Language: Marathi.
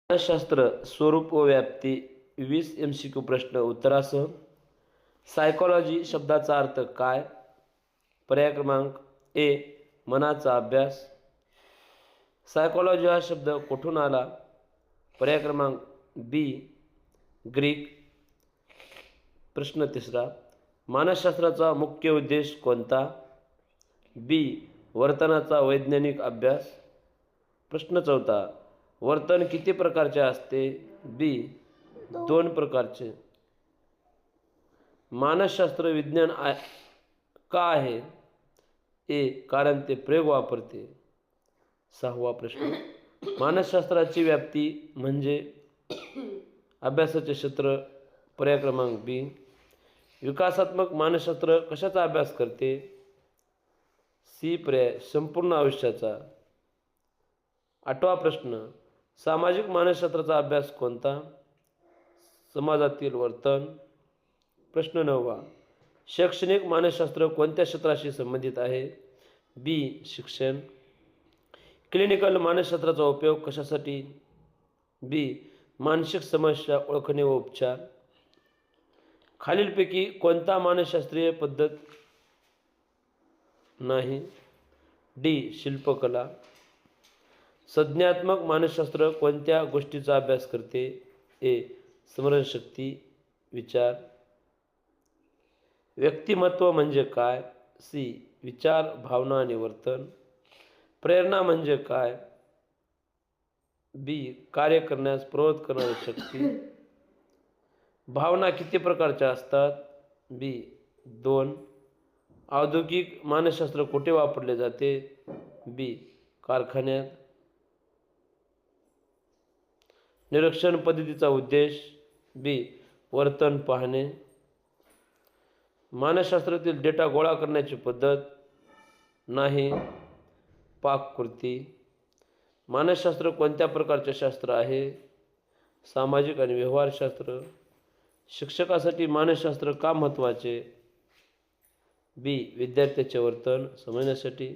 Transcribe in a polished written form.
मानसशास्त्र स्वरूप व व्याप्ती 20 MCQ प्रश्न उत्तरासह. सायकॉलॉजी शब्दाचा अर्थ काय? पर्याय क्रमांक ए मनाचा अभ्यास. सायकॉलॉजी हा शब्द कुठून आला? पर्याय क्रमांक बी ग्रीक. प्रश्न तिसरा, मानसशास्त्राचा मुख्य उद्देश कोणता? बी वर्तनाचा वैज्ञानिक अभ्यास. प्रश्न चौथा, वर्तन किती प्रकारचे असते? बी 2 प्रकारचे. मानसशास्त्र विज्ञान का आहे? ए कारण ते प्रयोग वापरते. सहावा प्रश्न, मानसशास्त्राची व्याप्ती म्हणजे अभ्यासाचे क्षेत्र. पर्याय क्रमांक बी. विकासात्मक मानसशास्त्र कशाचा अभ्यास करते? सी पर्याय संपूर्ण आयुष्याचा. आठवा प्रश्न, सामाजिक मानसशास्त्राचा अभ्यास कोणता? समाजातील वर्तन. प्रश्न नववा, शैक्षणिक मानसशास्त्र कोणत्या क्षेत्राशी संबंधित आहे? बी शिक्षण. क्लिनिकल मानसशास्त्राचा उपयोग कशासाठी? बी मानसिक समस्या ओळखणे व उपचार. खालीलपैकी कोणता मानसशास्त्रीय पद्धत नाही? डी शिल्पकला. संज्ञात्मक मानसशास्त्र कोणत्या गोष्टीचा अभ्यास करते? ए स्मरणशक्ती, विचार. व्यक्तिमत्व म्हणजे काय? सी विचार, भावना आणि वर्तन. प्रेरणा म्हणजे काय? बी कार्य करण्यास प्रवृत्त करणारी शक्ती. भावना किती प्रकारच्या असतात? बी 2. औद्योगिक मानसशास्त्र कुठे वापरले जाते? बी कारखान्यात. निरीक्षण पद्धतीचा उद्देश? बी वर्तन पाहणे. मानसशास्त्रातील डेटा गोळा करण्याची पद्धत? नाही, पाककृती. मानसशास्त्र कोणत्या प्रकारचे शास्त्र आहे? सामाजिक आणि व्यवहारशास्त्र. शिक्षकासाठी मानसशास्त्र का महत्त्वाचे? बी विद्यार्थ्याचे वर्तन समजण्यासाठी.